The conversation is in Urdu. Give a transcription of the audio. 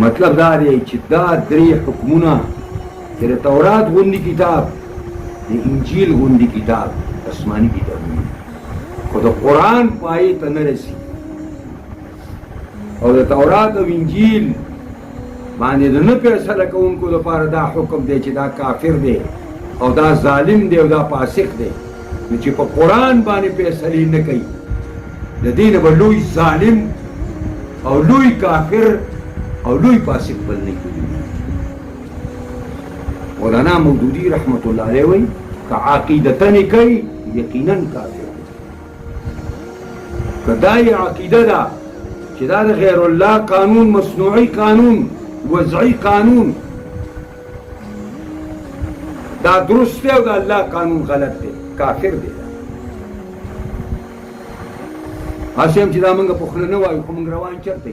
مطلب دا دی چې دا درې حکمونه چې د تورات غوندې کتاب، د انجیل غوندې کتاب، آسماني کتابونه، خو د قرآن پای ته نه رسي. او د تورات او انجیل باندې د نه فیصله کوونکو لپاره دا حکم دی چې دا کافر دی او دا ظالم دی او دا فاسق دی. نو چې په قرآن باندې فیصلې نه کوي، د دې نه به لوی ظالم او لوی کافر او لوی فاسق بل نه کېږي. مولانا مودودي رحمت الله علیه وایي که عقیدتن یې کوي یقینا کافر دی. که دا یې عقیده ده چې دا د غیر الله قانون، مصنوعي قانون، وضعي قانون دا درست دی او د الله قانون غلط دی، کافر دی. هسې هم چې دا موږ په خوله نه وایو خو موږ روان چېرته